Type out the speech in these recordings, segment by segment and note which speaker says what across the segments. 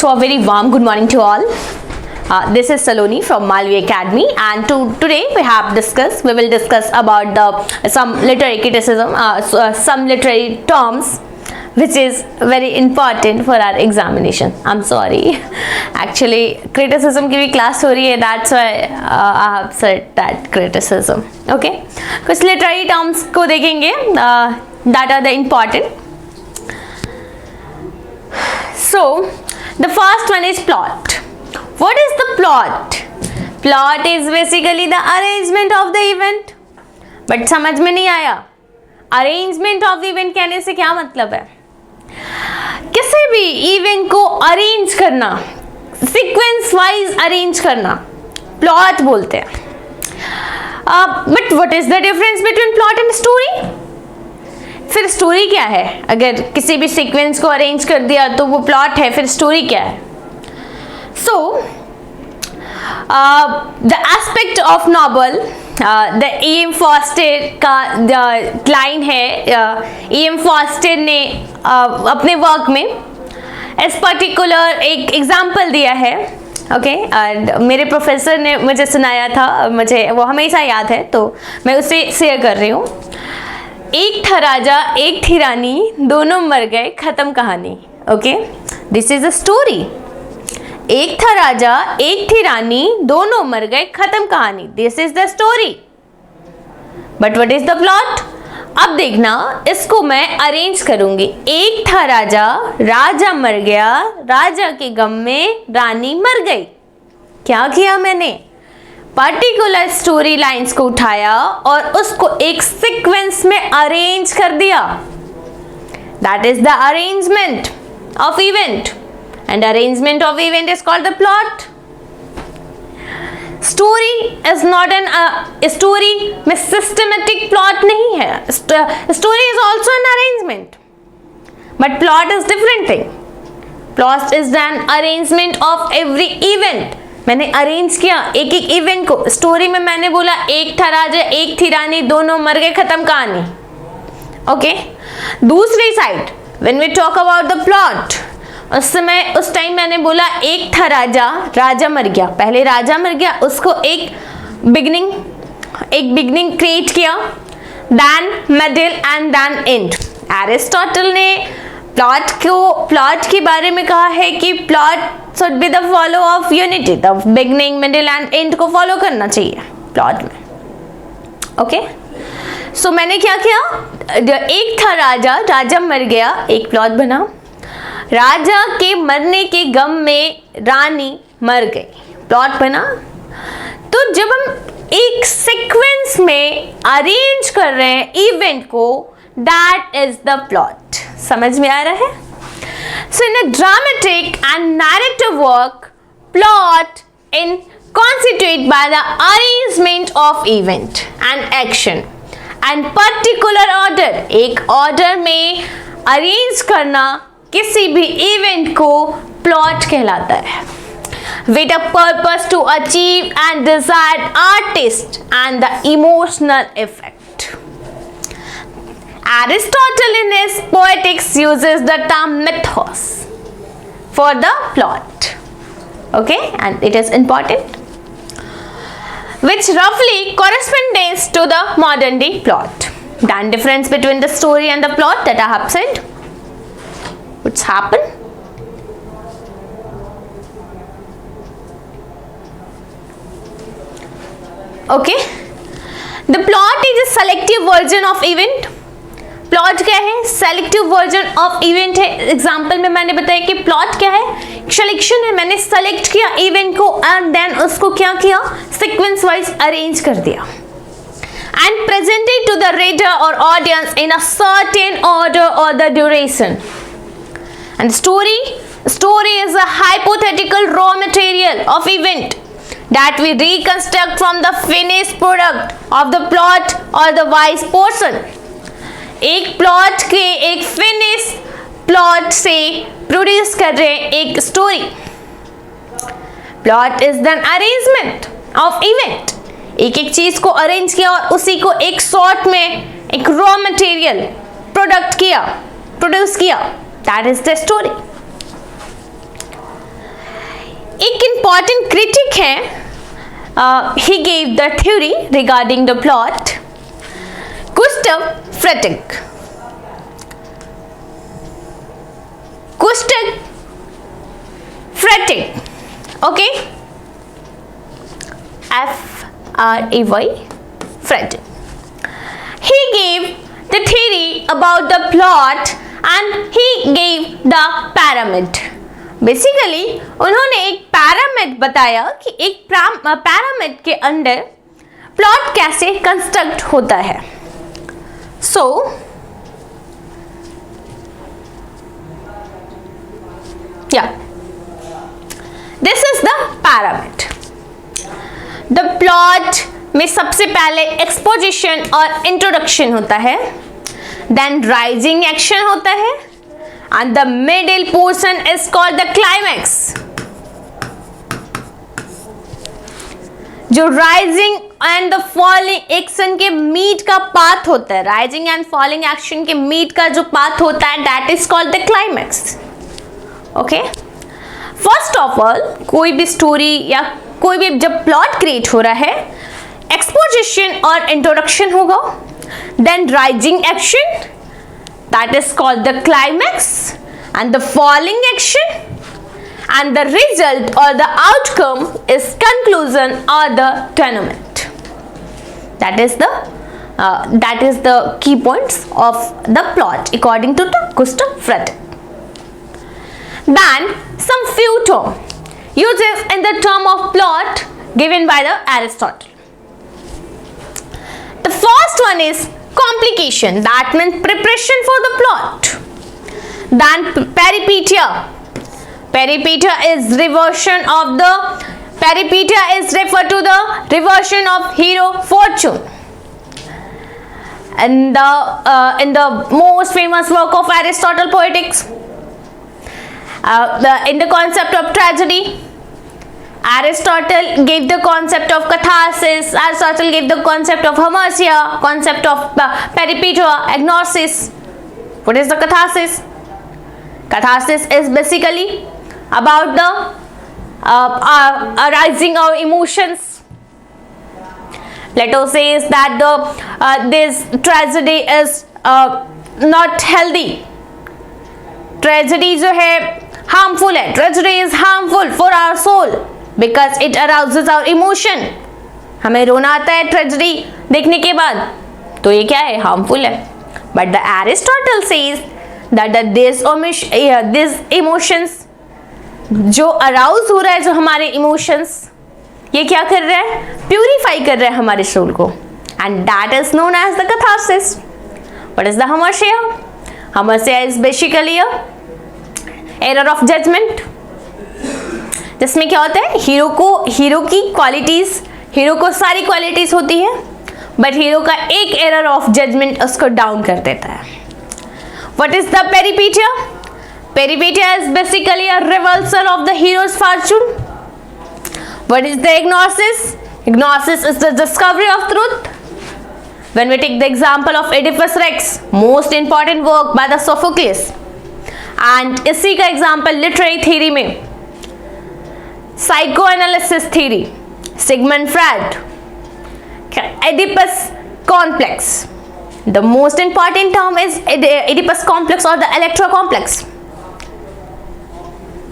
Speaker 1: So a very warm good morning to all. This is Saloni from Malvi Academy, and today we will discuss about some literary criticism, some literary terms which is very important for our examination. I'm sorry, actually criticism की भी class हो रही है, that's why I have said that criticism. Okay, कुछ literary terms को देखेंगे that are the important. So the first one is plot. What is the plot? Plot is basically the arrangement of the event. But समझ में नहीं आया, arrangement of the event कहने से क्या मतलब है? किसी भी इवेंट को अरेंज करना, सीक्वेंस वाइज अरेंज करना, प्लॉट बोलते हैं. But what is the difference between plot and story? फिर स्टोरी क्या है? अगर किसी भी सीक्वेंस को अरेंज कर दिया तो वो प्लॉट है, फिर स्टोरी क्या है? So the aspect of novel, the E.M. Foster का लाइन है. E.M. फॉस्टर ने अपने वर्क में इस पर्टिकुलर एक एग्जाम्पल दिया है. ओके, एंड मेरे प्रोफेसर ने मुझे सुनाया था, मुझे वो हमेशा याद है, तो मैं उसे शेयर कर रही हूँ. एक था राजा, एक थी रानी, दोनों मर गए, खत्म कहानी. Okay, this is a story. एक था राजा, एक थी रानी, दोनों मर गए, खत्म कहानी. This is the story. But what is the plot? अब देखना, इसको मैं अरेंज करूंगी. एक था राजा, राजा मर गया, राजा के गम में रानी मर गई. क्या किया मैंने? पर्टिकुलर स्टोरी लाइंस को उठाया और उसको एक सीक्वेंस में अरेंज कर दिया. That is the arrangement of event, and arrangement of event is called the plot. Story is not story में systematic plot नहीं है. Story is also an arrangement, but plot is different thing. Plot is an arrangement of every event. मैंने arrange किया एक एक event को. Story में मैंने बोला एक था राजा, एक थी रानी, दोनों मर गए, खत्म कहानी. ओके, दूसरी side when we talk about the plot, उस टाइम मैंने बोला एक था राजा, राजा मर गया. पहले राजा मर गया, उसको एक बिगनिंग क्रिएट किया, then middle and then end. Aristotle ने प्लॉट के बारे में कहा है कि plot should be the follow of unity. The beginning, middle and end को फॉलो करना चाहिए प्लॉट में. ओके, सो मैंने क्या किया? एक था राजा, राजा मर गया, एक प्लॉट बना. राजा के मरने के गम में रानी मर गई, प्लॉट बना. तो जब हम एक सीक्वेंस में अरेंज कर रहे हैं इवेंट को, दैट इज द प्लॉट. समझ में आ रहा है? So in a dramatic and narrative work, plot in constituted by the arrangement of event and action and particular order. एक ऑर्डर में अरेंज करना किसी भी इवेंट को प्लॉट कहलाता है. With a purpose to achieve and desired artist and the emotional effect. Aristotle in his Poetics uses the term mythos for the plot. Okay, and it is important, which roughly corresponds to the modern day plot. The difference between the story and the plot that I have said. What's happened? Okay, the plot is a selective version of event. Plot क्या है? Selective version of event है. Example में मैंने बताया कि plot क्या है? Selection है. मैंने सेलेक्ट किया इवेंट को एंड देन उसको क्या किया? सीक्वेंस वाइज अरेंज कर दिया and presented to the reader और audience in a certain order और the duration. And story is a hypothetical raw material of event that we reconstruct from the finished product of the plot or the vice portion. एक plot के एक finish plot से produce कर रहे हैं एक story. Plot is the arrangement of event. एक एक चीज को अरेंज किया और उसी को एक शॉर्ट में एक रॉ मटेरियल प्रोड्यूस किया. That is the story. एक important critic है, he gave the theory regarding the plot, Gustav Freytag. Gustav Freytag, okay, F-R-E-Y, Freytag. He gave the theory about the plot and he gave the pyramid. Basically उन्होंने एक pyramid बताया कि एक pyramid के अंदर plot कैसे construct होता है. So yeah, this is the pyramid. The plot में सबसे पहले एक्सपोजिशन और इंट्रोडक्शन होता है, देन राइजिंग एक्शन होता है, and the middle portion is called the climax. जो rising and the falling action के मीट का पाथ होता है, राइजिंग एंड फॉलिंग एक्शन के मीट का जो पाथ होता है, that is called the climax. Okay, first of all कोई भी स्टोरी या कोई भी जब प्लॉट क्रिएट हो रहा है, एक्सपोजिशन और इंट्रोडक्शन होगा, then rising action, that is called the climax, and the falling action, and the result or the outcome is conclusion or the tournament. That is the key points of the plot according to Gustav Freytag. Then some few terms uses in the term of plot given by the Aristotle. The first one is complication, that means preparation for the plot. Then peripeteia. Peripeteia is reversion of the peripeteia is referred to the reversion of hero fortune. And in the most famous work of Aristotle, Poetics, in the concept of tragedy, Aristotle gave the concept of catharsis. Aristotle gave the concept of hamartia, concept of peripeteia, agnosis. What is the catharsis? Catharsis is basically about the arising of emotions. Plato says that this tragedy is not healthy. Tragedy जो है harmful है. Tragedy is harmful for our soul because it arouses our emotion. हमें रोना आता है tragedy देखने के बाद, तो ये क्या है? harmful है. But the Aristotle says that these emotions जो अराउज हो रहा है, जो हमारे इमोशंस, ये क्या कर रहा है? प्यूरिफाई कर रहा है हमारे सोल को, and that is known as the catharsis. What is the hamartia? Hamartia is basically a error of judgment, जिसमें क्या होता है, हीरो की क्वालिटीज, हीरो को सारी क्वालिटीज होती है, बट हीरो का एक एरर ऑफ जजमेंट उसको डाउन कर देता है. What is the peripeteia? Peripeteia is basically a reversal of the hero's fortune. What is the agnosis? Agnosis is the discovery of truth. When we take the example of Oedipus Rex, most important work by the Sophocles, and इसी का example literary theory में, psychoanalysis theory, Sigmund Freud, Oedipus complex. The most important term is Oedipus complex or the Electra complex.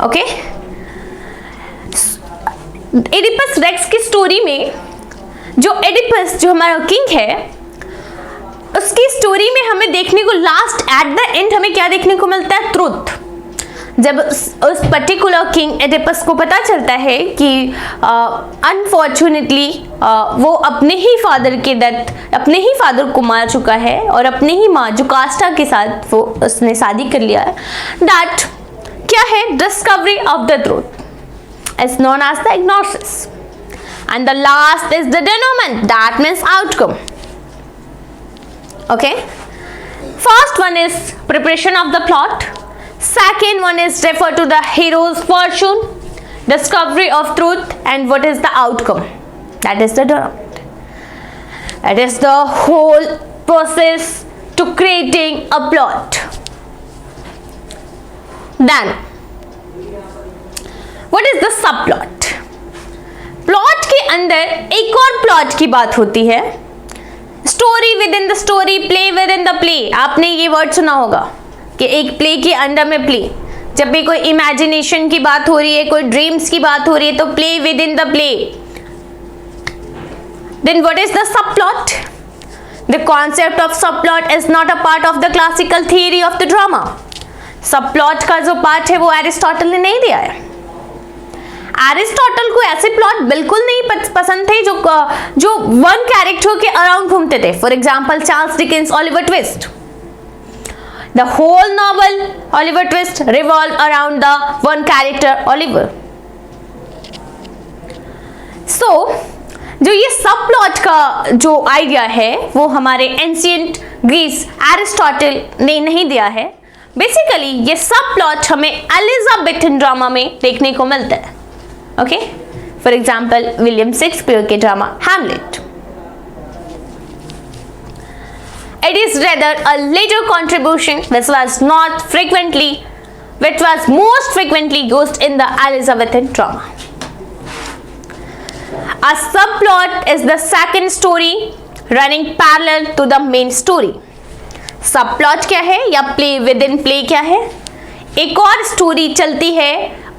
Speaker 1: Okay, Oedipus Rex की story में जो Oedipus जो हमारा king है, उसकी स्टोरी में हमें देखने को लास्ट एट द एंड हमें क्या देखने को मिलता है? ट्रूथ. जब उस पर्टिकुलर किंग एडिपस को पता चलता है कि अनफॉर्चुनेटली वो अपने ही फादर को मार चुका है और अपने ही माँ जो कास्टा के साथ वो उसने शादी कर लिया है, दैट क्या है? Discovery of the truth is known as the agnosis. And the last is the denouement, that means outcome. Okay, first one is preparation of the plot, second one is refer to the hero's fortune, discovery of truth, and what is the outcome, that is the denouement. That is the whole process to creating a plot. Then what is the सब plot? Plot के अंदर एक और plot की बात होती है, story with in the story, play within the play. आपने ये वर्ड सुना होगा कि एक प्ले के अंडर में प्ले। जब भी कोई इमेजिनेशन की बात हो रही है, कोई ड्रीम्स की बात हो रही है, तो play within the play. Then what is the subplot? The concept of subplot is not a part of the classical theory of the drama. Subplot का जो पार्ट है वो एरिस्टोटल ने नहीं दिया है। Aristotle को ऐसे प्लॉट बिल्कुल नहीं पसंद थे जो वन कैरेक्टर के अराउंड घूमते थे। For example Charles Dickens Oliver Twist, the whole novel Oliver Twist revolve around the one character Oliver. So जो ये सब प्लॉट का जो आइडिया है वो हमारे एंशिएंट ग्रीस एरिस्टोटल ने नहीं दिया है। बेसिकली ये सब प्लॉट हमें एलिजाबेथन ड्रामा में देखने को मिलता है। Okay, for example William Shakespeare के drama Hamlet. It is rather a later contribution which was most frequently used in the Elizabethan drama. A subplot is the second story running parallel to the main story. Subplot क्या है या play within play क्या है? एक और story चलती है,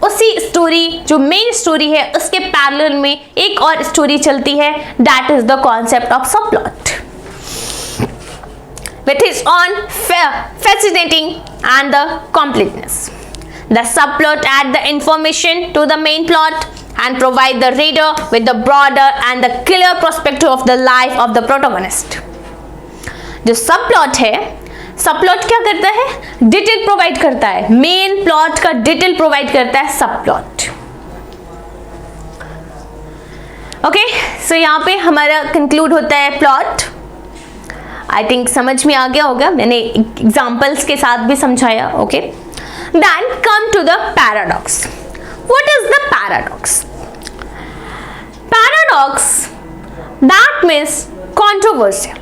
Speaker 1: उसी स्टोरी जो मेन स्टोरी है उसके पैरेलल में एक और स्टोरी चलती है। That is the concept of subplot, which is on fascinating and the completeness. The subplot add the information to the main plot and provide the reader with the broader and the clear perspective of the life of the protagonist. जो subplot है, subplot क्या करता है? Detail provide करता है, main plot का detail provide करता है सबप्लॉट। ओके, सो यहाँ पे हमारा कंक्लूड होता है प्लॉट। आई थिंक समझ में आ गया होगा, मैंने एग्जाम्पल्स के साथ भी समझाया। Okay, then come to the paradox. What is the paradox? Paradox that means controversial.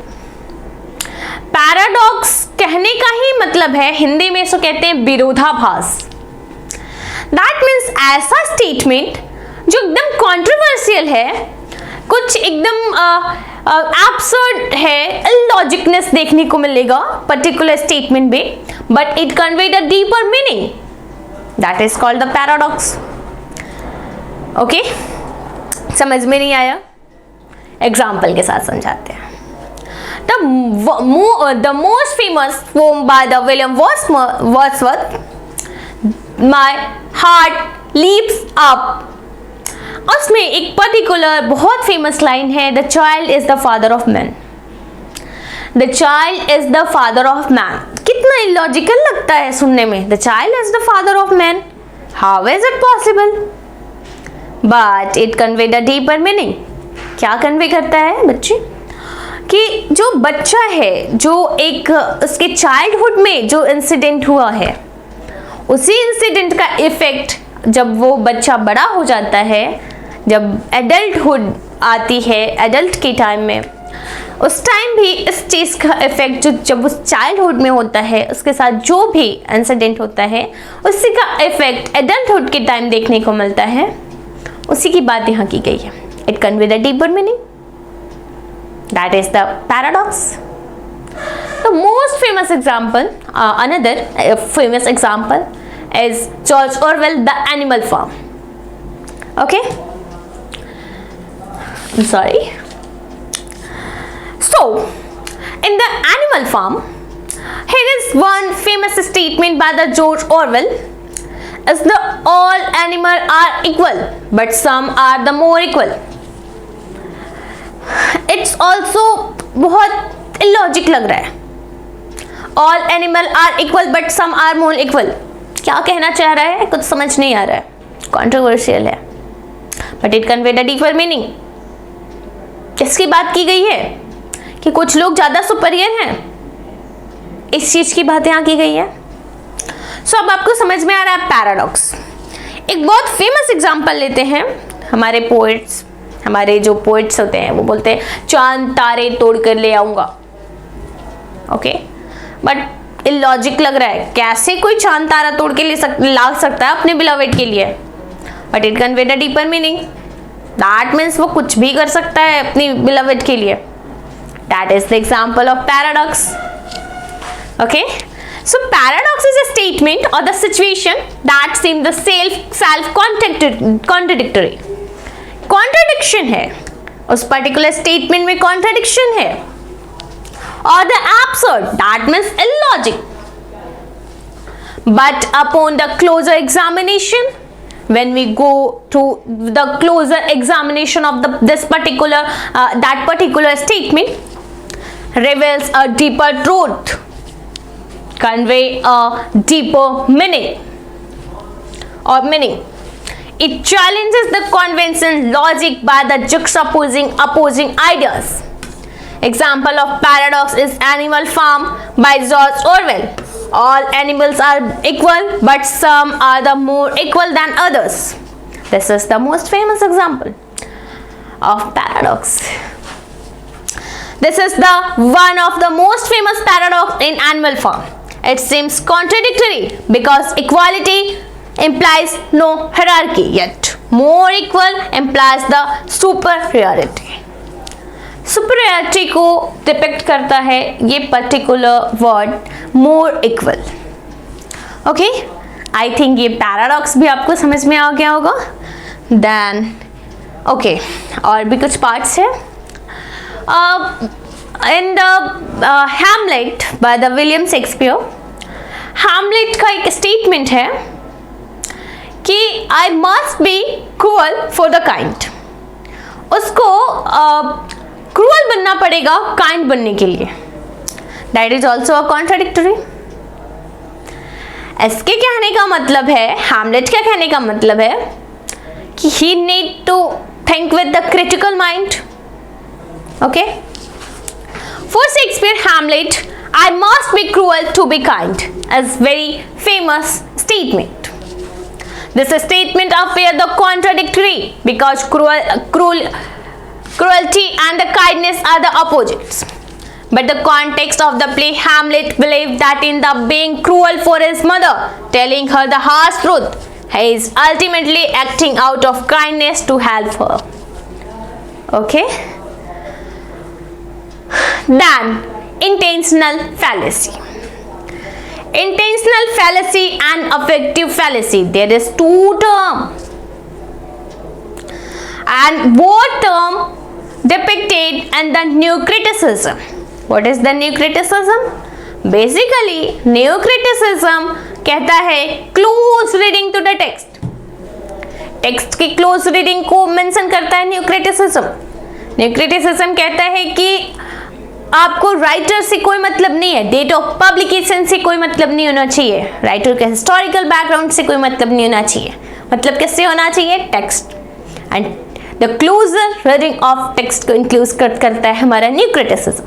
Speaker 1: Paradox कहने का ही मतलब है, हिंदी में इसको कहते हैं विरोधाभास। दैट मीन्स ऐसा स्टेटमेंट जो एकदम कंट्रोवर्शियल है, कुछ एकदम एब्सर्ड है, इलॉजिकनेस देखने को मिलेगा पर्टिकुलर स्टेटमेंट में, but it conveyed a deeper meaning. That is called the paradox. Okay, समझ में नहीं आया? एग्जाम्पल के साथ समझाते हैं। The most famous poem by the William Wordsworth, My Heart Leaps Up, उसमें एक पर्टिकुलर बहुत फेमस लाइन है, the child is the father of man. The child is the father of man. कितना इलॉजिकल लगता है सुनने में, the child is the father of man, how is it possible? But it convey the deeper meaning. क्या convey करता है बच्चे? कि जो बच्चा है, जो एक उसके चाइल्डहुड में जो इंसिडेंट हुआ है, उसी इंसिडेंट का इफेक्ट जब वो बच्चा बड़ा हो जाता है, जब एडल्टहुड आती है, एडल्ट के टाइम में, उस टाइम भी इस चीज़ का इफेक्ट जो जब उस चाइल्डहुड में होता है, उसके साथ जो भी इंसिडेंट होता है, उसी का इफेक्ट एडल्टहुड के टाइम देखने को मिलता है। उसी की बात यहाँ की गई है। It convey the deeper meaning. That is the paradox. The most famous example, another famous example is George Orwell, The Animal Farm. Okay? I'm sorry. So, in The Animal Farm, here is one famous statement by the George Orwell. Is the all animals are equal, but some are the more equal. It's also बहुत illogic लग रहा है। All animal are equal but some are more equal. क्या कहना चाह रहा है? कुछ समझ नहीं आ रहा है, कॉन्ट्रोवर्शियल है, but it convey the deeper meaning. किसकी बात की गई है? कि कुछ लोग ज़्यादा सुपीरियर हैं, इस चीज़ की बात यहाँ की गई है। सो अब आपको समझ में आ रहा है पैराडॉक्स। एक बहुत फेमस एग्जाम्पल लेते हैं। हमारे पोइट्स, हमारे जो पोइट्स होते हैं वो बोलते हैं चांद तारे तोड़ कर ले आऊंगा। ओके, बट इलॉजिक लग रहा है, कैसे कोई चांद तारा तोड़ के ला सकता है अपने बिलवेड के लिए? But it conveyed a deeper meaning. That means वो कुछ भी कर सकता है अपनी बिलवड के लिए। That is the example of paradox. Okay, so paradox is a statement or the situation that seem the self contradictory। contradiction है, उस particular statement में contradiction है, or the absurd, that means illogic, but upon the closer examination, when we go to the closer examination of this particular that particular statement reveals a deeper truth, convey a deeper meaning or meaning. It challenges the conventional logic by the juxtaposing opposing ideas. Example of paradox is Animal Farm by George Orwell. All animals are equal, but some are the more equal than others. This is the most famous example of paradox. This is the one of the most famous paradox in Animal Farm. It seems contradictory because equality implies no hierarchy, yet more equal implies the superiority. Superiority को depict करता है ये particular word more equal. Okay, I think ये paradox भी आपको समझ में आ गया होगा। देन ओके, और भी कुछ पार्ट्स है। In the Hamlet by the William Shakespeare, Hamlet का एक स्टेटमेंट है कि I must be cruel for the kind। उसको क्रूअल बनना पड़ेगा काइंड बनने के लिए। That is also a contradictory। इसके कहने का मतलब है, हैमलेट का कहने का मतलब है कि he need to think with the critical mind। okay, for Shakespeare, Hamlet, I must be cruel to be kind, is very famous statement. This statement appears the contradictory because cruelty and the kindness are the opposites. But the context of the play, Hamlet believed that in the being cruel for his mother, telling her the harsh truth, he is ultimately acting out of kindness to help her. Okay? Then intentional fallacy. Intentional fallacy and affective fallacy. There is two terms, and both terms depicted in the new criticism. What is the new criticism? Basically, new criticism कहता है close reading to the text. Text की close reading को mention करता है new criticism. New criticism कहता है कि आपको राइटर से कोई मतलब नहीं है, डेट ऑफ पब्लिकेशन से कोई मतलब नहीं होना चाहिए, राइटर के हिस्टोरिकल बैकग्राउंड से कोई मतलब नहीं होना चाहिए। मतलब किससे होना चाहिए? Text. And the closer reading of text को इंक्लूड करता है हमारा new criticism.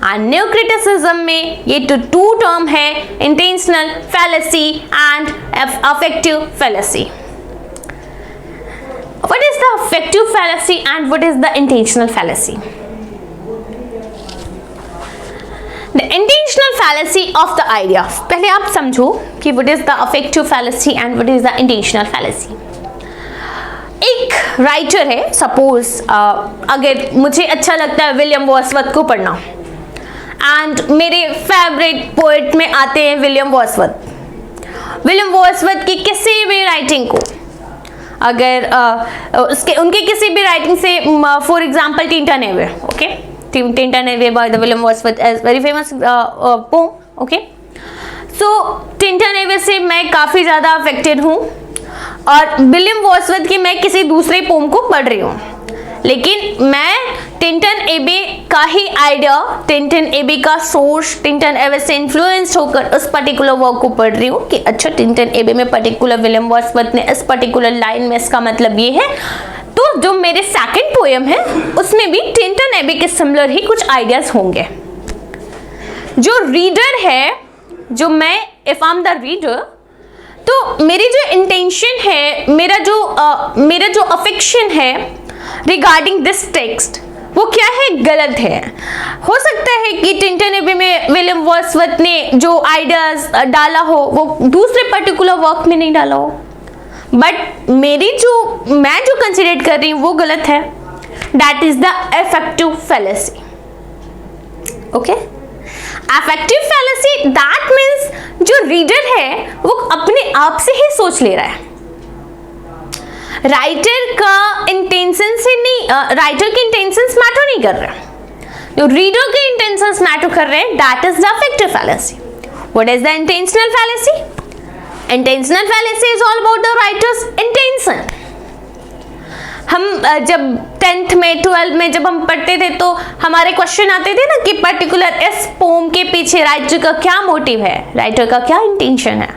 Speaker 1: And new criticism में ये टू टर्म है, intentional fallacy and affective fallacy. What is the affective fallacy and what is the intentional fallacy? The intentional fallacy of the idea. पहले आप समझो कि what is the affective fallacy and what is the intentional fallacy. एक writer है, suppose अगर मुझे अच्छा लगता है विलियम वर्ड्सवर्थ को पढ़ना, एंड मेरे फेवरेट पोएट में आते हैं विलियम वर्ड्सवर्थ। विलियम वर्ड्सवर्थ की किसी भी राइटिंग को अगर उनके किसी भी राइटिंग से, for example Tintern Abbey, okay, Tintern Abbey by the William Wordsworth is very famous poem, okay. So Tintern Abbey से मैं काफ़ी ज़्यादा अफेक्टेड हूँ और विलियम वर्ड्सवर्थ की मैं किसी दूसरे पोम को पढ़ रही हूँ, लेकिन मैं टिंटन एबे का ही आइडिया, टिंटन एबे का सोर्स, टिंटन एबे से इन्फ्लुएंस होकर उस पर्टिकुलर वर्क को पढ़ रही हूँ कि अच्छा टिंटन एबे में पर्टिकुलर विलियम वर्ड्सवर्थ ने इस पर्टिकुलर लाइन में इसका मतलब ये है। तो जो मेरे सेकंड पोएम है उसमें भी टिंटन एबे के सिमिलर ही कुछ आइडियाज होंगे। जो रीडर है, जो मैं, if I am the reader, तो मेरी जो इंटेंशन है, मेरा जो अफेक्शन है रिगार्डिंग दिस टेक्स्ट, वो क्या है? गलत है। हो सकता है कि टिंटन एबे में विलियम वर्ड्सवर्थ ने जो आइडियाज डाला हो वो दूसरे पर्टिकुलर वर्क में नहीं डाला हो, बट मैं जो कंसिडर कर रही हूँ वो गलत है. That is the affective fallacy. Okay, affective fallacy that means जो रीडर है वो अपने आप से ही सोच ले रहा है. राइटर का इंटेंशन से नहीं, राइटर के इंटेंशंस मैटर नहीं कर रहे, जो रीडर के इंटेंशंस मैटर कर रहे हैं. That is the affective fallacy. What is the intentional fallacy? Intentional fallacy is all about the writers intention. हम जब 10th में 12th में जब हम पढ़ते थे तो हमारे क्वेश्चन आते थे ना कि पर्टिकुलर इस पोम के पीछे राइटर का क्या मोटिव है, राइटर का क्या इंटेंशन है.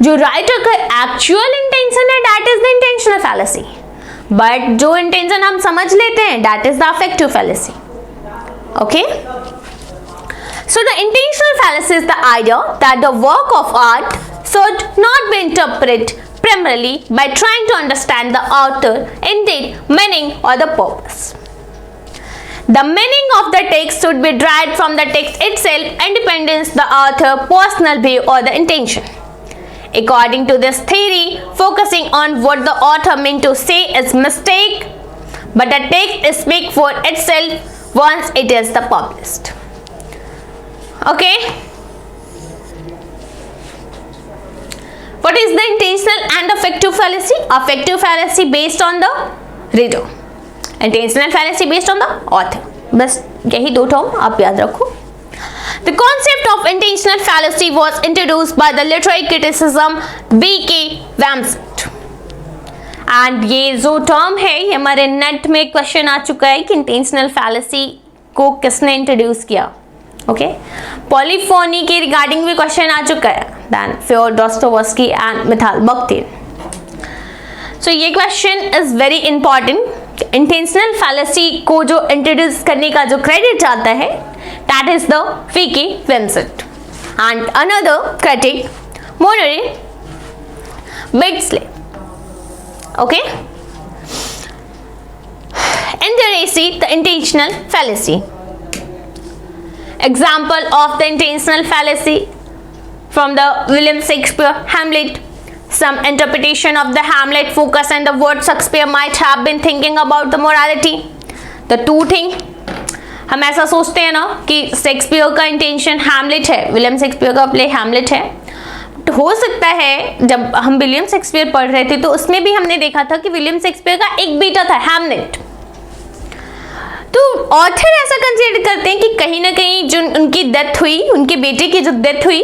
Speaker 1: जो राइटर का एक्चुअल इंटेंशन है that is the intentional fallacy, but जो इंटेंशन हम समझ लेते हैं that is the affective fallacy. Okay, so the intentional fallacy is the idea that the work of art should not be interpreted primarily by trying to understand the author intent, meaning or the purpose. The meaning of the text should be derived from the text itself, independent the author personal view or the intention. According to this theory, focusing on what the author meant to say is mistake, but the text speaks for itself once it is the published. Okay, what is the intentional and affective fallacy? Affective fallacy based on the reader, intentional fallacy based on the author. बस यही दो term आप याद रखो. The concept of intentional fallacy was introduced by the literary criticism B.K. Wamsett. And ये जो term है ये हमारे नेट में क्वेश्चन आ चुका है कि इंटेंशनल फैलेसी को किसने इंट्रोड्यूस किया. ओके, पॉलीफोनी के रिगार्डिंग भी क्वेश्चन आ चुका है. Then Fyodor Dostoevsky and Mikhail Bakhtin. So ये question is very important. Intentional fallacy को जो इंट्रोड्यूस करने का जो क्रेडिट जाता है that is the V.K. Wamsett and another critic Monroe Beardsley. Okay, Interacy, the intentional fallacy. Example of the intentional fallacy from the William Shakespeare Hamlet. Some interpretation of the Hamlet focus on the word Shakespeare might have been thinking about the morality. The two thing, हम ऐसा सोचते हैं ना कि Shakespeare का intention Hamlet है, William Shakespeare का play Hamlet है. तो हो सकता है जब हम विलियम शेक्सपियर पढ़ रहे थे तो उसमें भी हमने देखा था कि विलियम शेक्सपियर का एक बेटा था हैमलेट. तो ऑथर ऐसा कंसीडर करते हैं कि कहीं ना कहीं जो उनकी डेथ हुई, उनके बेटे की जो डेथ हुई,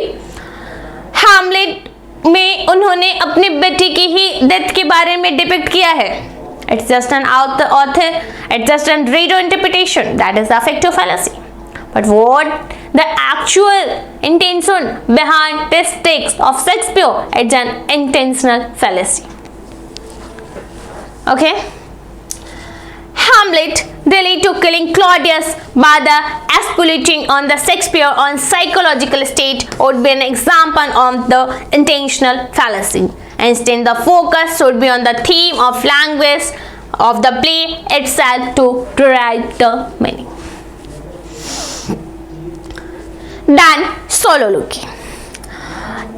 Speaker 1: हैमलेट में उन्होंने अपने बेटे की ही डेथ के बारे में डिपिक्ट किया है. It's just an author, it's just an reader interpretation. That is the affective fallacy. But what the actual intention behind this text of Shakespeare? It's an intentional fallacy. Okay. Hamlet relate to killing Claudius by the exploiting on the Shakespeare on psychological state would be an example of the intentional fallacy. Instead, the focus should be on the theme of language of the play itself to derive the meaning. Then soliloquy.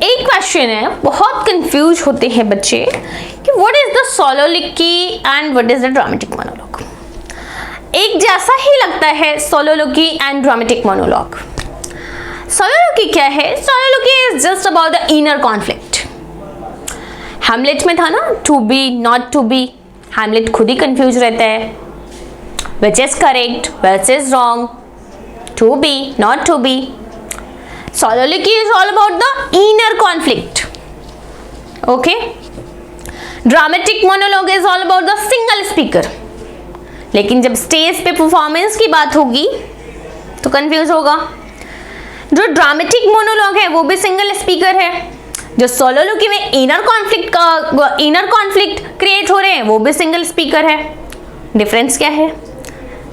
Speaker 1: एक question है, बहुत confuse होते हैं बच्चे कि what is the soliloquy and what is the dramatic monologue. एक जैसा ही लगता है soliloquy and dramatic monologue. Soliloquy क्या है? Soliloquy is just about the inner conflict. Hamlet में था ना, to be not to be. Hamlet खुद ही कंफ्यूज रहता है, which is correct, which is wrong, to be not to be. Soliloquy is all about the inner conflict. Okay. Dramatic monologue is all about the single speaker. लेकिन जब stage पे performance की बात होगी तो कंफ्यूज होगा. जो ड्रामेटिक मोनोलॉग है वो भी सिंगल स्पीकर है. जो सोलोलॉजी में इनर कॉन्फ्लिक्ट क्रिएट हो रहे हैं वो भी सिंगल स्पीकर है. डिफरेंस क्या है?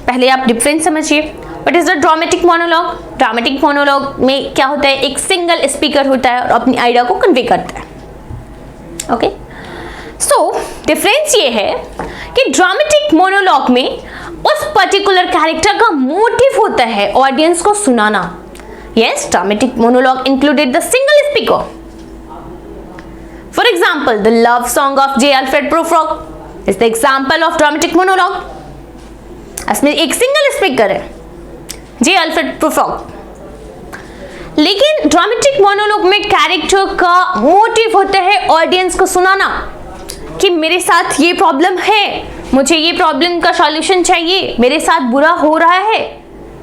Speaker 1: पहले आप डिफरेंस समझिए. What is the dramatic monologue? Dramatic monologue में क्या होता है? एक सिंगल स्पीकर होता है और अपनी आइडिया को कन्वे करता है. ओके, सो डिफरेंस ये है कि ड्रामेटिक मोनोलॉग में उस पर्टिकुलर कैरेक्टर का मोटिव होता है ऑडियंस को सुनाना. Yes, dramatic monologue included the single speaker. For example, the love song of J. Alfred Prufrock is the example of dramatic monologue. इसमें एक सिंगल स्पीकर है, J. Alfred Prufrock. लेकिन dramatic monologue में character का motive होता है audience को सुनाना कि मेरे साथ ये प्रॉब्लम है, मुझे ये प्रॉब्लम का सॉल्यूशन चाहिए, मेरे साथ बुरा हो रहा है.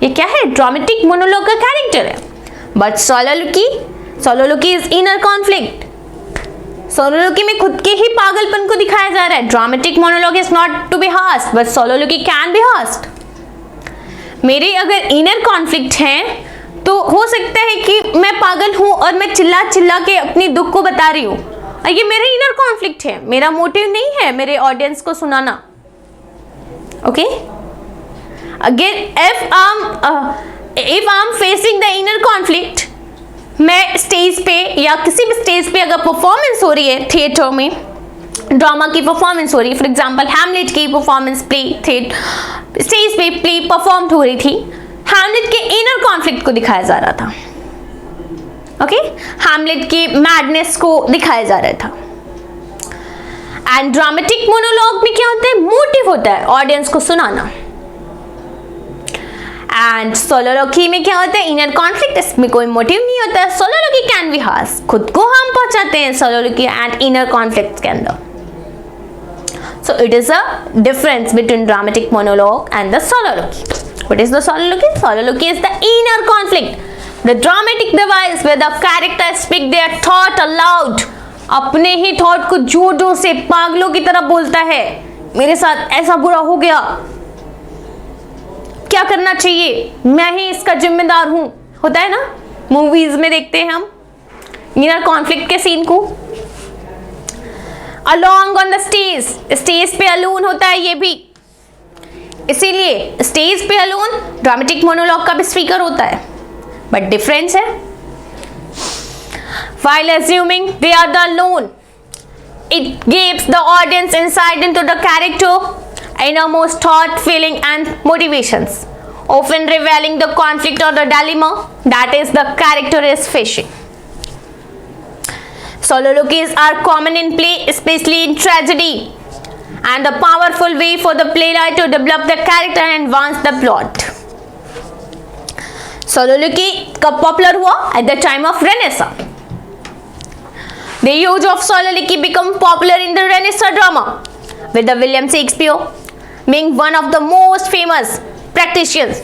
Speaker 1: ये क्या है? ड्रामेटिक मोनोलॉग का कैरेक्टर है. But soliloquy is inner conflict. Soliloquy में खुद के ही पागलपन को दिखाया जा रहा है. Dramatic monologue is not to be haste, but soliloquy can be haste. मेरे अगर इनर कॉन्फ्लिक्ट है तो हो सकता है कि मैं पागल हूं और मैं चिल्ला चिल्ला के अपनी दुख को बता रही हूं, और ये मेरा इनर कॉन्फ्लिक्ट है. मेरा मोटिव नहीं है मेरे ऑडियंस को सुनाना. Okay, again if I am facing the inner conflict, मैं स्टेज पे या किसी भी स्टेज पे अगर परफॉर्मेंस हो रही है, थिएटर में ड्रामा की परफॉर्मेंस हो रही है, फॉर एग्जांपल हैमलेट की परफॉर्मेंस स्टेज पे प्ले परफॉर्म हो रही थी, हैमलेट के इनर कॉन्फ्लिक्ट को दिखाया जा रहा था. ओके, हैमलेट की मैडनेस को दिखाया जा रहा था. एंड ड्रामेटिक मोनोलॉग में क्या होता है? मोटिव होता है ऑडियंस को सुनाना. एंड सोलोलोकी में क्या होता है? Inner conflict. इसमें कोई मोटिव नहीं होता है. सोलोलोकी कैन बी हार्श, खुद को हम पहुंचाते हैं सोलोलोकी एंड इनर कॉन्फ्लिक्ट के अंदर. So it is a difference between dramatic monologue and the soliloquy. What is the soliloquy? Soliloquy is the inner conflict, the dramatic device where the character speak their thought aloud. अपने ही thought को जोर जोर से पागलों की तरह बोलता है. मेरे साथ ऐसा बुरा हो गया, क्या करना चाहिए, मैं ही इसका जिम्मेदार हूं. होता है ना, मूवीज में देखते हैं हम इनर कॉन्फ्लिक्ट के सीन को. अलोंग ऑन द स्टेज पे अलोन होता है ये भी, इसीलिए स्टेज पे अलोन ड्रामेटिक मोनोलॉग का भी स्पीकर होता है, बट डिफरेंस है. While assuming they are the alone, it gives the audience insight into the character, innermost thought, feeling and motivations, often revealing the conflict or the dilemma that is the character is facing. Soliloquies are common in play, especially in tragedy, and a powerful way for the playwright to develop the character and advance the plot. Soliloquy कब popular हुआ? At the time of Renaissance. The use of soliloquy became popular in the Renaissance drama, with the William Shakespeare being one of the most famous practitioners.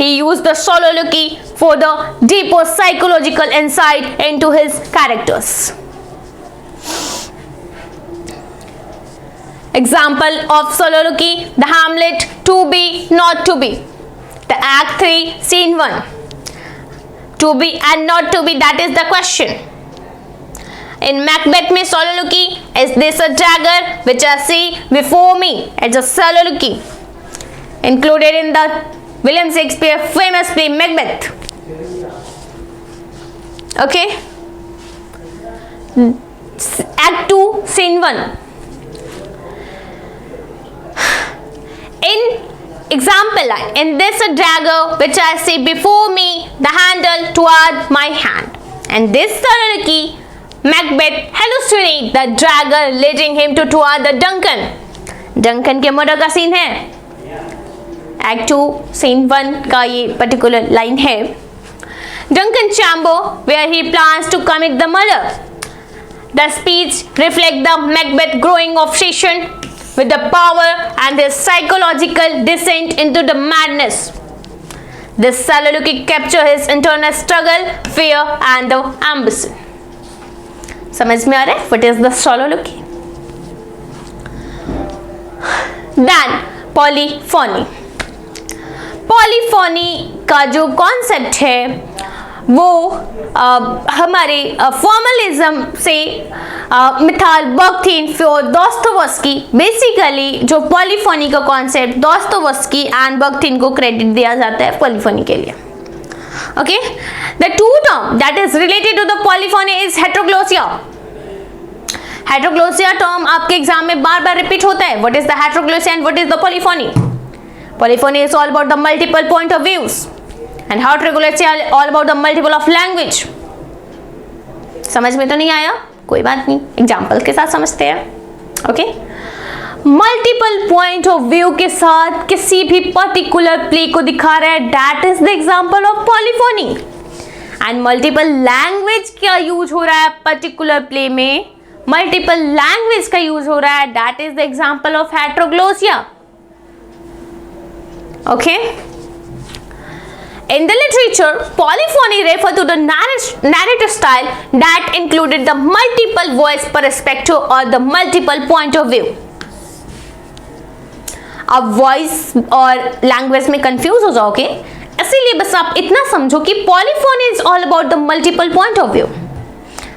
Speaker 1: He used the soliloquy for the deeper psychological insight into his characters. Example of soliloquy: the Hamlet, to be, not to be. The Act 3, Scene 1. To be and not to be, that is the question. In Macbeth में soliloquy: is this a dagger which I see before me? It's a soliloquy included in the William Shakespeare famous play Macbeth. Okay. Act 2, Scene 1. In example line: in this a dagger which I see before me, the handle toward my hand. And this soliloquy, Macbeth hallucinate the dagger leading him toward the Duncan. Duncan के murder का scene है. Act 2 Scene 1 का ये particular line है. Duncan chamber where he plans to commit the murder. The speech reflects the Macbeth growing obsession with the power and his psychological descent into the madness. This soliloquy captures his internal struggle, fear and the ambition. समझ में आ रहा है? What is the soliloquy? Then polyphony. Polyphony का जो concept है वो हमारे फॉर्मलिज्म से मिथाल बख्तिन फियोर दोस्तोवस्की, बेसिकली जो पॉलीफोनी का कॉन्सेप्ट दोस्तोवस्की एंड बख्तिन को क्रेडिट दिया जाता है पॉलीफोनी के लिए. Okay, the two term that is related to the polyphony is heteroglossia. Heteroglossia term आपके एग्जाम में बार बार रिपीट होता है. What is the heteroglossia and what is the polyphony? Polyphony is all about the multiple point of views, and heteroglossia all about the multiple of language. समझ में तो नहीं आया? कोई बात नहीं, एग्जाम्पल के साथ समझते हैं. Okay, multiple point of view के साथ किसी भी पर्टिकुलर प्ले को दिखा रहा है, that is the example of polyphony. And multiple language का यूज हो रहा है पर्टिकुलर प्ले में, मल्टीपल लैंग्वेज का यूज हो रहा है, that is the example of heteroglossia. Okay, in the literature, polyphony refer to the narrative style that included the multiple voice perspective or the multiple point of view. अब voice और language में confuse हो जाओगे, इसीलिए बस आप इतना समझो कि polyphony is all about the multiple point of view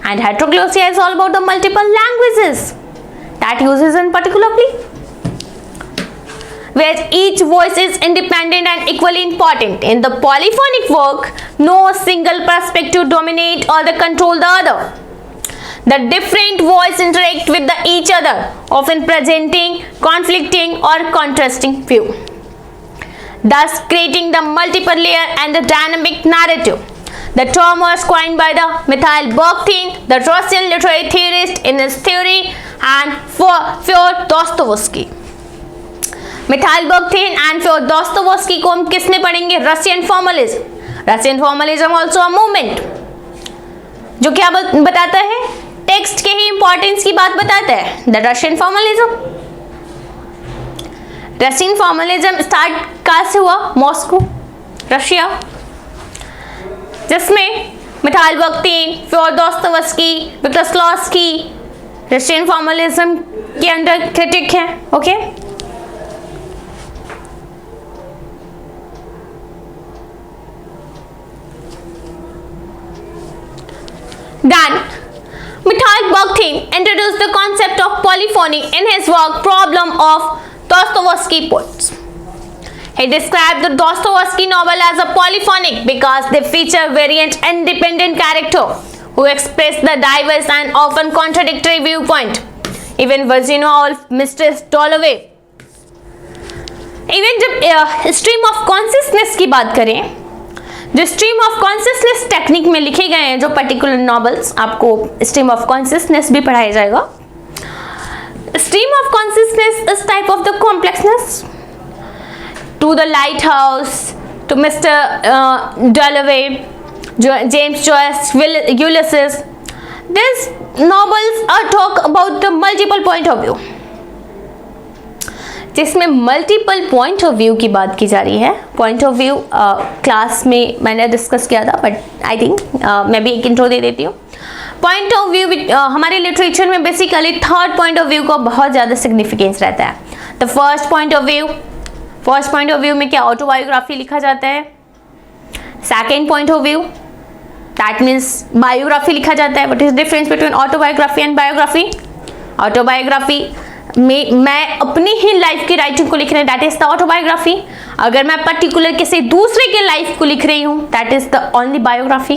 Speaker 1: and heteroglossia is all about the multiple languages that uses in particular play, where each voice is independent and equally important. In the polyphonic work, no single perspective dominate or the control the other. The different voices interact with each other, often presenting conflicting or contrasting view, thus creating the multiple layer and the dynamic narrative. The term was coined by the Mikhail Bakhtin, the Russian literary theorist, in his theory and Fyodor Dostoevsky. Mikhail Bakhtin and Fyodor Dostoevsky को हम किसमें पढ़ेंगे? Russian formalism. Russian formalism also a movement जो क्या बताता है? Text के ही importance की बात बताता है. The Russian formalism. Russian formalism start कहाँ से हुआ? मॉस्को, रशिया, जिसमें Mikhail Bakhtin, Fyodor Dostoevsky, Victor Shklovsky Russian formalism के अंडर क्रिटिक हैं. Okay, Then, Mikhail Bakhtin introduced the concept of polyphony in his work Problem of Dostoevsky Poets. He described the Dostoevsky novel as a polyphonic because they feature variant independent characters who express the diverse and often contradictory viewpoint. Even Virginia Woolf, Mistress Dalloway. Even जब stream of consciousness की बात करें, जो stream of consciousness technique में लिखे गए हैं जो पर्टिकुलर नॉवेल्स, आपको स्ट्रीम ऑफ कॉन्शियसनेस भी पढ़ाया जाएगा. Stream of consciousness is type of the complexness to the lighthouse, to Mister Dalloway, James Joyce, Ulysses. This novels are talk about the multiple point of view, जिसमें multiple point of view की बात की जा रही है. Point of view class में मैंने discuss किया था, बट आई थिंक मैं भी एक इंट्रो दे देती हूँ. पॉइंट ऑफ व्यू हमारे लिटरेचर में basically third point of view का बहुत ज़्यादा सिग्निफिकेंस रहता है. The first point of view में क्या? ऑटोबायोग्राफी लिखा जाता है. Second point of view that means biography लिखा जाता है. What is difference between autobiography and biography? Autobiography में मैं अपनी ही लाइफ की राइटिंग को लिख रही हूँ, दैट इज द ऑटोबायोग्राफी. अगर मैं पर्टिकुलर किसी दूसरे के लाइफ को लिख रही हूँ, that is the only biography.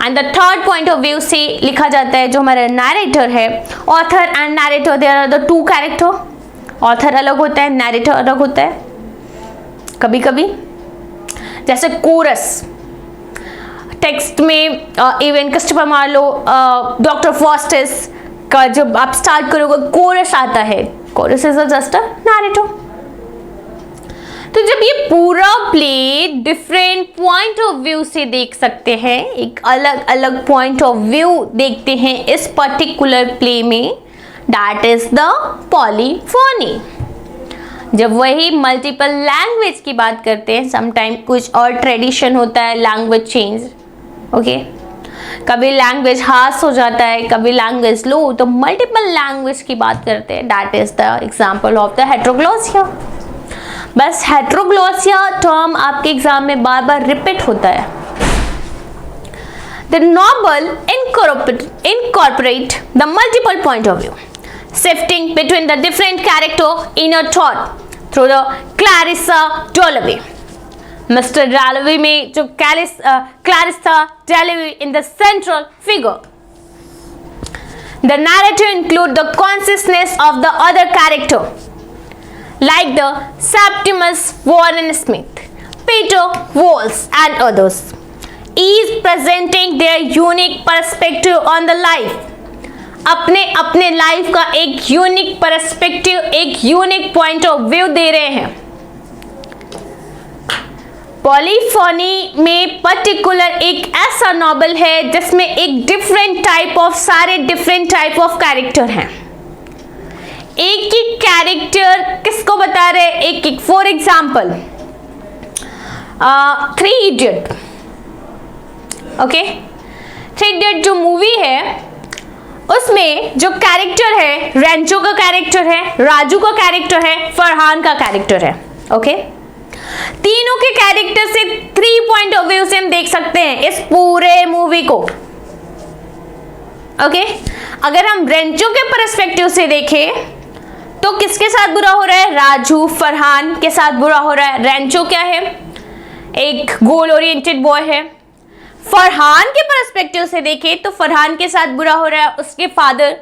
Speaker 1: And the third point of view से लिखा जाता है जो हमारा नैरेटर है. Author and narrator, there are the two character. Author अलग होता है, नैरेटर अलग होता है. कभी कभी जैसे कोरस टेक्स्ट में even Christopher Marlowe, doctor Faustus का जब आप स्टार्ट करोगे कोरस आता है. Chorus is just a narrator. तो जब ये पूरा play different point of view से देख सकते हैं, एक अलग अलग पॉइंट ऑफ व्यू देखते हैं इस पर्टिकुलर प्ले में, दैट इज द पॉलीफोनी. जब वही मल्टीपल लैंग्वेज की बात करते हैं, समटाइम कुछ और ट्रेडिशन होता है, लैंग्वेज चेंज. ओके, कभी लैंग्वेज हास हो जाता है, कभी लैंग्वेज लो, तो मल्टीपल लैंग्वेज की बात करते हैं. That is the example of the heteroglossia. बस हेट्रोग्लोसिया टर्म आपके एग्जाम में बार बार रिपीट होता है. The novel incorporate the multiple point of view, shifting between the different character inner thought through the Clarissa Dalloway. Mr. Dalloway में जो Clarissa Dalloway in the central figure. The narrative include the consciousness of the other character, like the Septimus Warren Smith, Peter Walsh and others, each presenting their unique perspective on the life, अपने अपने life का एक unique perspective, एक unique point of view दे रहे हैं। Polyphony में particular एक ऐसा नॉवेल है जिसमें एक डिफरेंट टाइप ऑफ, सारे डिफरेंट टाइप ऑफ कैरेक्टर हैं। एक ही कैरेक्टर किसको बता रहे हैं, एक एक। For example three idiot, okay, three idiot जो मूवी है उसमें जो कैरेक्टर है, रेंचो का कैरेक्टर है, राजू का कैरेक्टर है, फरहान का कैरेक्टर है, ओके। तीनों के कैरेक्टर से 3 पॉइंट ऑफ व्यू से हम देख सकते हैं इस पूरे मूवी को, ओके। अगर हम रेंचो के पर्सपेक्टिव से देखें तो किसके साथ बुरा हो रहा है, राजू फरहान के साथ बुरा हो रहा है। रेंचो क्या है, एक गोल ओरिएंटेड बॉय है। फरहान के पर्सपेक्टिव से देखें तो फरहान के साथ बुरा हो रहा है उसके father,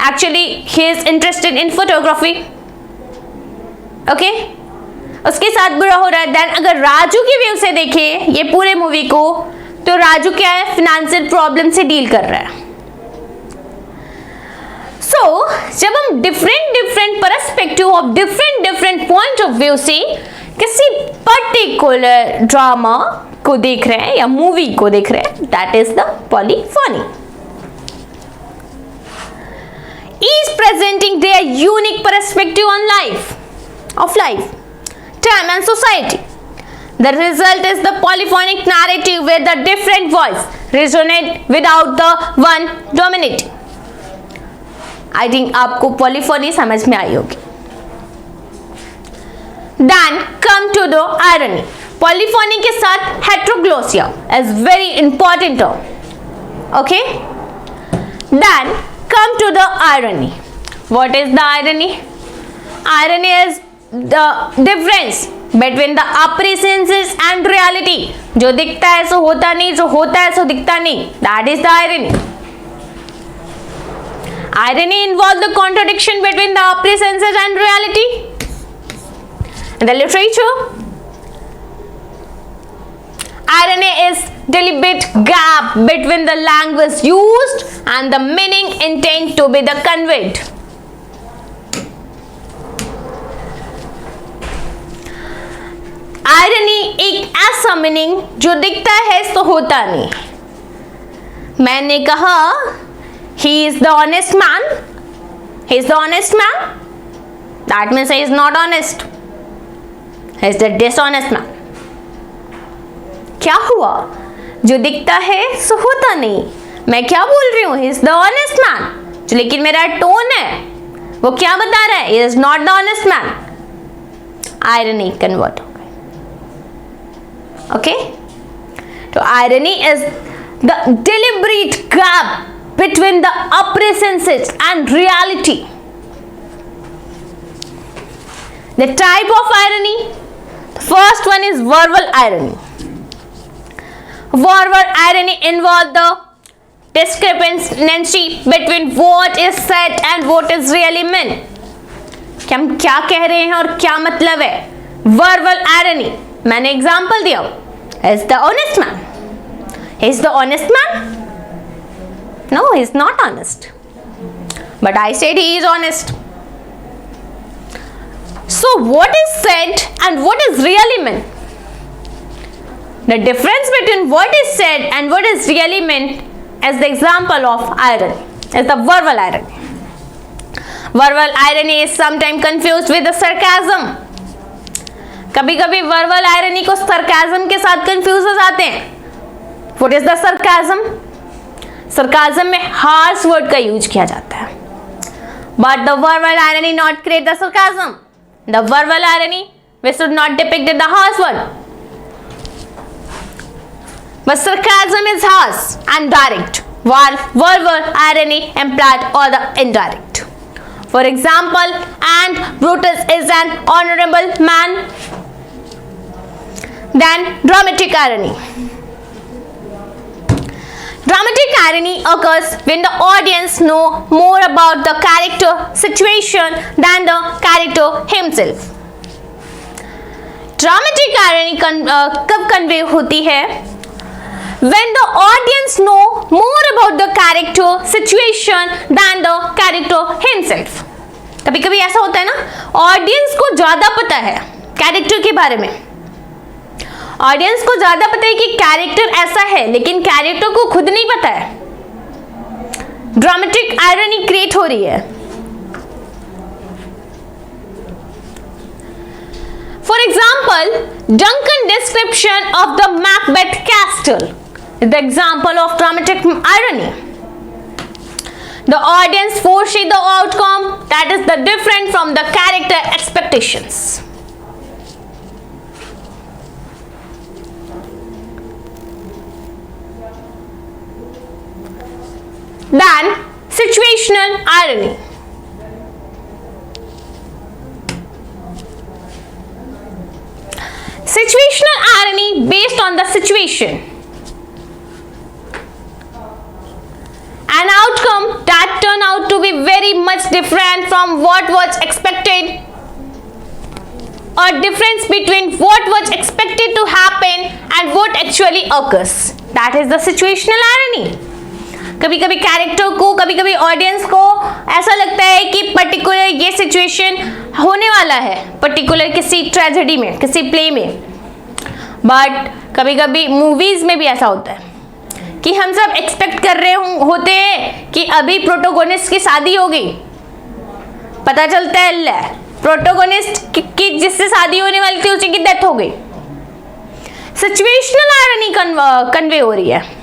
Speaker 1: actually he is interested in photography, okay, उसके साथ बुरा हो रहा है। देन अगर राजू की व्यू से देखें ये पूरे मूवी को, तो राजू क्या है, फिनेंशियल प्रॉब्लम से डील कर रहा है। सो जब हम different perspective of different point of view से किसी पर्टिकुलर ड्रामा को देख रहे हैं या मूवी को देख रहे हैं, that is the polyphony. Each presenting their unique perspective on life, time and society. The result is the polyphonic narrative where the different voice resonate without the one dominating. I think आपको polyphony समझ में आई होगी। Then come to the irony. Polyphony के साथ heteroglossia is very important term. Okay? Then come to the irony. What is the irony? Irony is the difference between the appearances and reality. जो दिखता है सो होता नहीं, जो होता है सो दिखता नहीं, that is the irony. Irony involves the contradiction between the appearances and reality. In the literature, irony is deliberate gap between the language used and the meaning intended to be the conveyed. Irony एक ऐसा meaning जो दिखता है तो होता नहीं। मैंने कहा he is the honest man, he is the honest man, that means he is not honest, he is the dishonest man. क्या हुआ, जो दिखता है सो होता नहीं। मैं क्या बोल रही हूँ, he is the honest man, जो लेकिन मेरा टोन है वो क्या बता रहा है, he is not the honest man. Irony convert हो गई, okay? तो irony is the deliberate gap between the appearances and reality. The type of irony, the first one is verbal irony. Verbal irony involves the discrepancy between what is said and what is really meant. कि हम क्या कह रहे हैं और क्या मतलब है। Verbal irony, मैंने एग्जाम्पल दिया, is the honest man. Is the honest man? No, he is not honest. But I said he is honest. So what is said and what is really meant? The difference between what is said and what is really meant is the example of irony, is the verbal irony. Verbal irony is sometimes confused with the sarcasm. कभी कभी verbal irony को sarcasm के साथ confuse हो जाते हैं। What is the sarcasm? sarcasm में harsh word का यूज किया जाता है। But the verbal irony not create the sarcasm. The verbal irony we should not depict the harsh word. But sarcasm is harsh and direct, while verbal irony implied or the indirect. For example, and Brutus is an honorable man. Then dramatic irony. Dramatic irony occurs when the audience know more about the character situation than the character himself. Dramatic irony कब convey होती है? when the audience know more about the character situation than the character himself. कभी कभी ऐसा होता है ना, audience को ज्यादा पता है कैरेक्टर के बारे में, ऑडियंस को ज्यादा पता है कि कैरेक्टर ऐसा है, लेकिन कैरेक्टर को खुद नहीं पता है. ड्रामेटिक आयरनी क्रिएट हो रही है. For example, Duncan's description of the Macbeth castle is the example of dramatic irony. The audience foresee the outcome that is the different from the character expectations. Then, situational irony. Situational irony based on the situation. An outcome that turned out to be very much different from what was expected, or difference between what was expected to happen and what actually occurs. That is the situational irony. कभी कभी character को, कभी कभी audience को ऐसा लगता है कि पर्टिकुलर ये सिचुएशन होने वाला है पर्टिकुलर किसी ट्रेजेडी में, किसी प्ले में. बट कभी कभी मूवीज में भी ऐसा होता है कि हम सब एक्सपेक्ट कर रहे होते हैं कि अभी प्रोटोगोनिस्ट की शादी हो गई, पता चलता है प्रोटोगोनिस्ट की जिससे शादी होने वाली थी उसी की डेथ हो गई. सिचुएशनल आयरनी कन्वे हो रही है.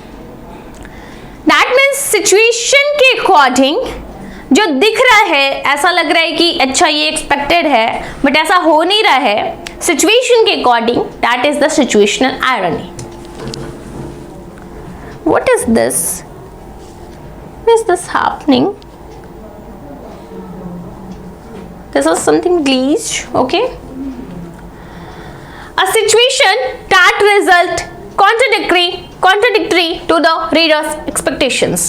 Speaker 1: दैट मीन्स सिचुएशन के अकॉर्डिंग जो दिख रहा है, ऐसा लग रहा है कि अच्छा ये एक्सपेक्टेड है बट ऐसा हो नहीं रहा है, सिचुएशन के according, that is the situational irony. What is this? Is this happening? This is something glitched. Okay, a situation that result contradictory to the reader's expectations.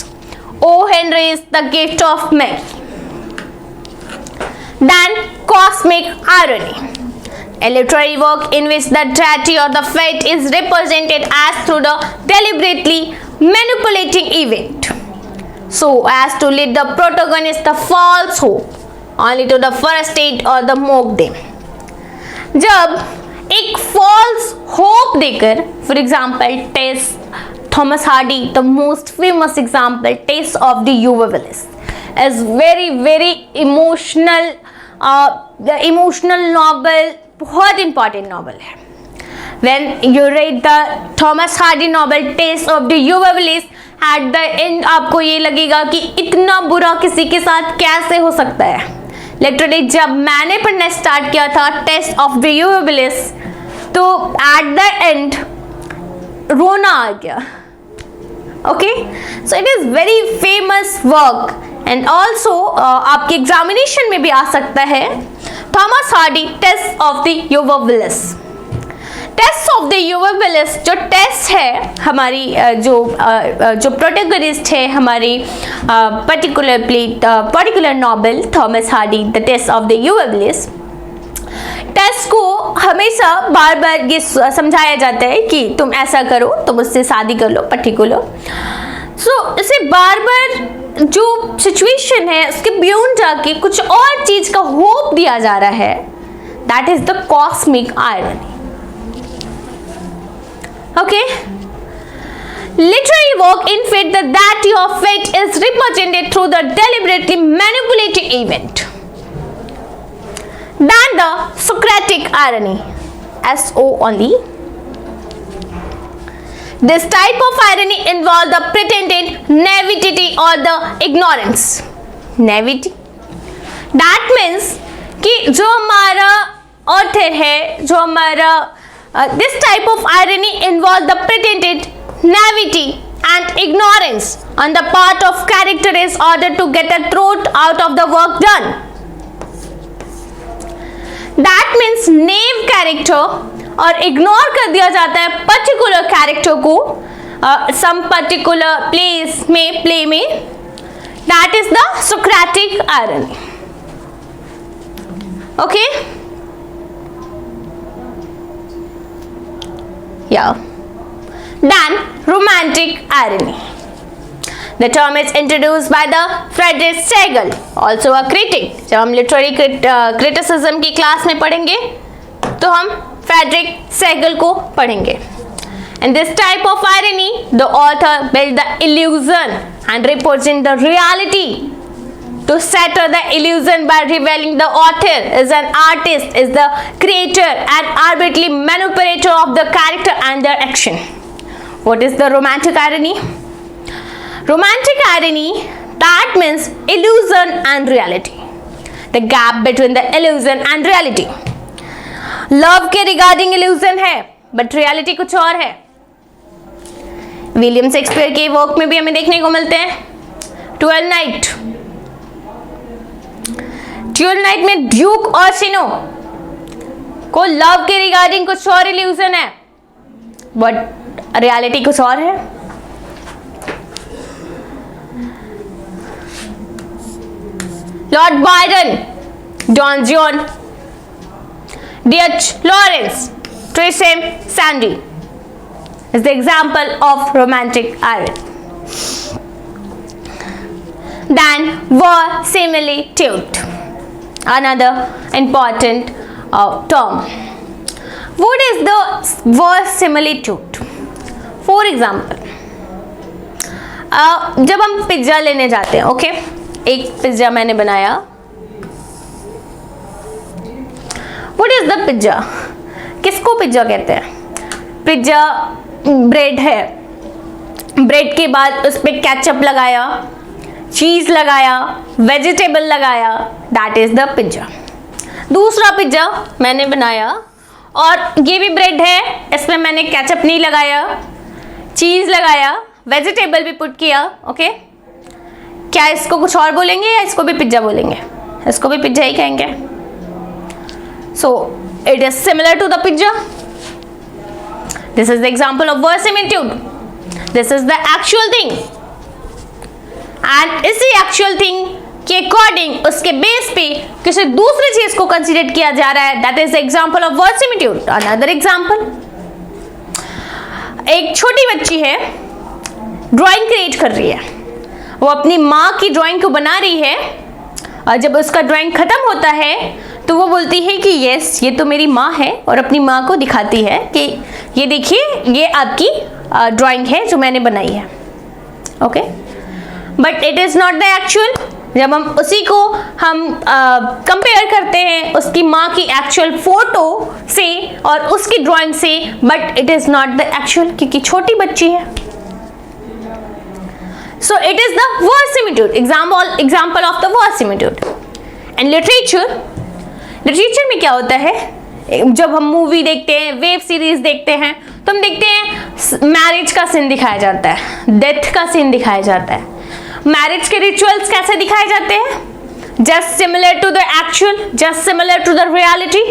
Speaker 1: O. Henry is the gift of Mary. Then cosmic irony, a literary work in which the tragedy or the fate is represented as through the deliberately manipulating event, so as to lead the protagonist the false hope, only to the frustrate or the mock them. जब एक false hope देकर, for example Tess Thomas Hardy, the most famous example, Tess of the your विलिस is very emotional novel, बहुत important novel है. When you read the Thomas Hardy novel Tess of the your विलिस, at the end आपको ये लगेगा कि इतना बुरा किसी के साथ कैसे हो सकता है. लिटरली जब मैंने पढ़ना स्टार्ट किया था Tess of the your Willis, तो एट द एंड रोना आ गया. Okay, so it is very famous work and also आपके एग्जामिनेशन में भी आ सकता है. Thomas Hardy Tess of the your Willis. Tess of the your Willis जो टेस्ट है हमारी, जो प्रोटैगनिस्ट है हमारी particular novel Thomas Hardy the Tess of the your Willis, Tess को हमेशा बार बार ये समझाया जाता है कि तुम ऐसा करो, तुम उससे शादी कर लो पर्टिकुलर. सो इसे बार बार जो सिचुएशन है उसके बियॉन्ड जाके कुछ और चीज का होप दिया जा रहा है. That is the cosmic irony. Okay, literary work in which the deity of fate is represented through the deliberately manipulating event. Then the Socratic irony, S-O only. This type of irony involves the pretended naivety or the ignorance. Naivety. That means कि जो हमारा author है, जो हमारा this type of irony involves the pretended naivety and ignorance on the part of character in order to get a truth out of the work done. That means naive character और ignore कर दिया जाता है particular character को some particular play में. That is the Socratic irony. Okay. Yeah. than romantic irony. The term is introduced by the Friedrich Schlegel, also a critic. जब हम literary criticism की क्लास में पढ़ेंगे तो हम फ्रेडरिक सेगल को पढ़ेंगे. In this type of irony, the author built the illusion and represent the reality. To shatter the illusion by revealing the author is an artist, is the creator and arbitrary manipulator of the character and their action. What is the romantic irony? Romantic irony, that means illusion and reality. The gap between the illusion and reality. Love के regarding illusion है, but reality कुछ और है. William Shakespeare के work में भी हमें देखने को मिलते हैं. ट्वेल्थ नाइट में ड्यूक और सिनो को लव के रिगार्डिंग कुछ और इल्यूजन है, बट रियलिटी कुछ और है. Lord Byron, Don Juan, D.H. Lawrence, Tristram Shandy is the example of romantic irony. Then verisimilitude, another important term. What is the verisimilitude? For example, जब हम पिज्जा लेने जाते हैं, ओके, एक पिज्जा मैंने बनाया. What is the pizza? किसको pizza कहते हैं? पिज्जा ब्रेड है. ब्रेड के बाद उस पर केचप लगाया, चीज लगाया, वेजिटेबल लगाया, दैट इज द पिज्जा. दूसरा पिज्जा मैंने बनाया और ये भी ब्रेड है, इसमें मैंने केचप नहीं लगाया, चीज लगाया, वेजिटेबल भी पुट किया. ओके, क्या इसको कुछ और बोलेंगे या इसको भी पिज्जा बोलेंगे? इसको भी पिज्जा ही कहेंगे. So it is similar to the pizza. This is the example of verisimilitude. This is the actual thing. And इसी actual thing के अकॉर्डिंग उसके बेस पे किसी दूसरी चीज को कंसीडर किया जा रहा है. That is the example of verisimilitude. Another example. एक छोटी बच्ची है, ड्राइंग क्रिएट कर रही है. वो अपनी माँ की ड्राइंग को बना रही है और जब उसका ड्राइंग खत्म होता है तो वो बोलती है कि यस, ये तो मेरी माँ है, और अपनी माँ को दिखाती है कि ये देखिए, ये आपकी ड्राइंग है जो मैंने बनाई है. Okay, but it is not the actual. जब हम उसी को हम कंपेयर करते हैं उसकी माँ की एक्चुअल फोटो से और उसकी ड्राइंग से, but it is not the actual, क्योंकि छोटी बच्ची है. So it is the verisimilitude, example of the verisimilitude. And literature में क्या होता है? जब हम मूवी देखते हैं, वेब सीरीज देखते हैं, तो हम देखते हैं मैरिज का सीन दिखाया जाता है, डेथ का सीन दिखाया जाता है. मैरिज के रिचुअल्स कैसे दिखाए जाते हैं? Just similar to the actual, just similar to the reality.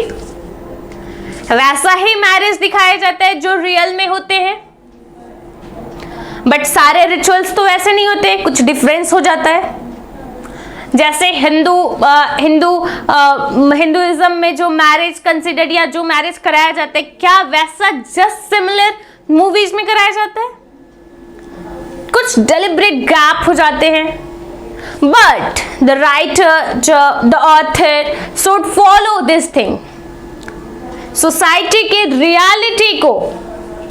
Speaker 1: वैसा ही मैरिज दिखाया जाता है जो रियल में होते हैं, सारे रिचुअल्स तो वैसे नहीं होते, कुछ डिफरेंस हो जाता है. जैसे हिंदुइज्म में जो मैरिज कंसिडर या जो मैरिज कराया जाता है, क्या वैसा जस्ट सिमिलर मूवीज में कराया जाता है? कुछ डेलिब्रेट गैप हो जाते हैं. But the writer, the author should follow this thing. Society के रियलिटी को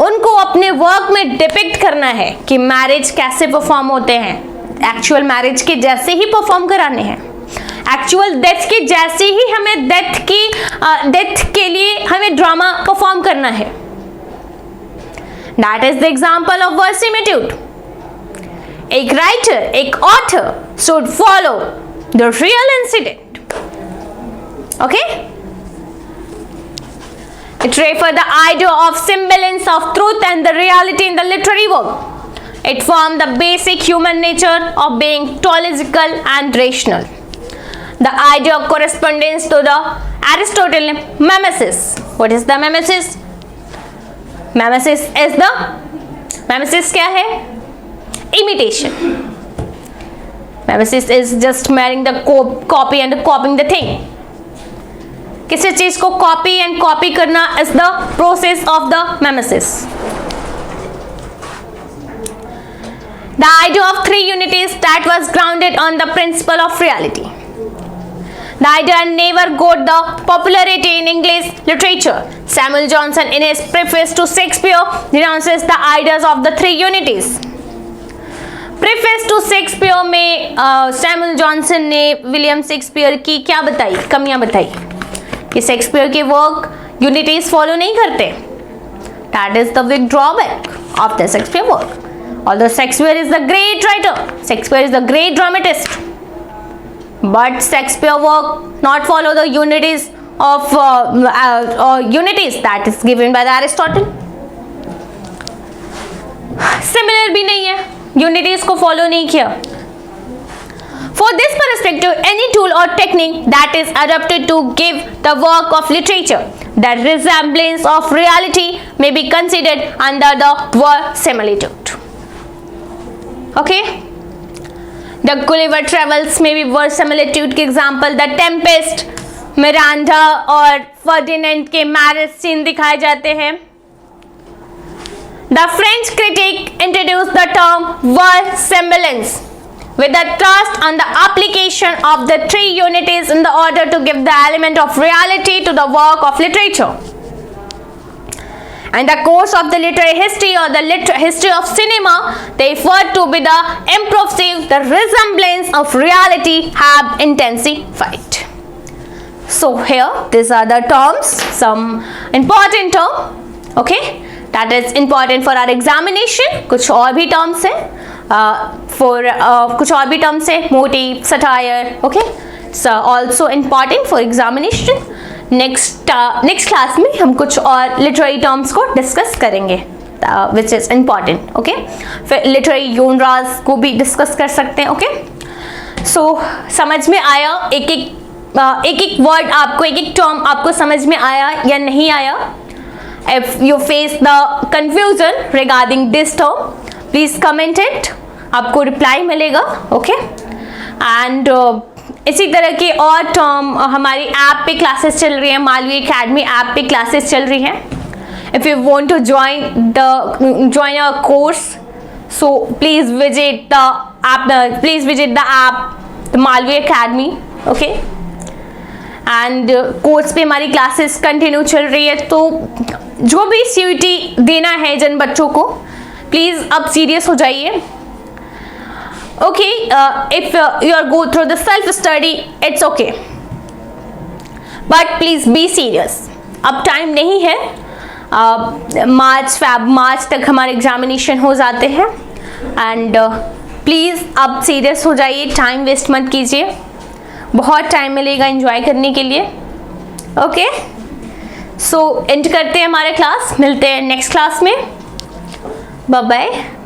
Speaker 1: उनको अपने वर्क में डिपिक्ट करना है कि मैरिज कैसे परफॉर्म होते हैं. एक्चुअल मैरिज के जैसे ही परफॉर्म कराने हैं, एक्चुअल डेथ के जैसे ही हमें डेथ के लिए हमें ड्रामा परफॉर्म करना है. That is the example of verisimilitude. एक राइटर, एक author should follow the real incident. Okay, it refers the idea of semblance of truth and the reality in the literary work. It forms the basic human nature of being tautological and rational. The idea of correspondence to the Aristotelian mimesis. What is the mimesis? Mimesis क्या है? Imitation. Mimesis is just marrying the copy and copying the thing. किसी चीज को copy and copy करना is the process of the mimesis. The idea of three unities that was grounded on the principle of reality. The idea never got the popularity in English literature. Samuel Johnson, in his preface to Shakespeare, denounces the ideas of the three unities. Preface to Shakespeare में Samuel Johnson ने William Shakespeare की क्या बताई, कमियां बताई कि Shakespeare के work unities follow नहीं करते. That is the big drawback of the Shakespeare work. Although Shakespeare is the great writer, Shakespeare is the great dramatist, but Shakespeare work not follow the unities of unities that is given by the Aristotle. Similar भी नहीं है, unities को follow नहीं किया. For this perspective, any tool or technique that is adapted to give the work of literature the resemblance of reality may be considered under the word similitude. Okay, the Gulliver Travels में भी word similitude के example the Tempest, Miranda और Ferdinand के marriage scene दिखाए जाते हैं. The French critic introduced the term word semblance with a thrust on the application of the three unities in the order to give the element of reality to the work of literature. And the course of the literary history or the history of cinema, they refer to be the impressive, the resemblance of reality have intensified. So here, these are the terms, some important term, okay, that is important for our examination. कुछ और भी terms हैं, कुछ और भी terms हैं, motive, satire, okay, so also important for examination. Next class में हम कुछ और लिटरेरी टर्म्स को डिस्कस करेंगे विच इज़ इम्पॉर्टेंट. ओके, फिर लिटरेरी जोनरास को भी डिस्कस कर सकते हैं. ओके, सो समझ में आया, एक एक वर्ड आपको, एक एक टर्म आपको समझ में आया या नहीं आया? If you face the confusion regarding this term, please comment it, आपको रिप्लाई मिलेगा. ओके, एंड इसी तरह की और टर्म हमारी ऐप पे क्लासेस चल रही है, मालवी एकेडमी ऐप पे क्लासेस चल रही हैं. If you want to join a course, so please visit the app Malvi academy. Okay, and course पे हमारी क्लासेस कंटिन्यू चल रही है. तो जो भी CUET देना है जिन बच्चों को, प्लीज़ अब सीरियस हो जाइए. Okay, if you are go through the self study, it's okay, but please be serious. अब टाइम नहीं है, मार्च तक हमारे एग्जामिनेशन हो जाते हैं, एंड प्लीज़ अब सीरियस हो जाइए, टाइम वेस्ट मत कीजिए, बहुत टाइम मिलेगा एंजॉय करने के लिए. ओके, सो एंड करते हैं हमारे क्लास, मिलते हैं नेक्स्ट क्लास में. Bye bye.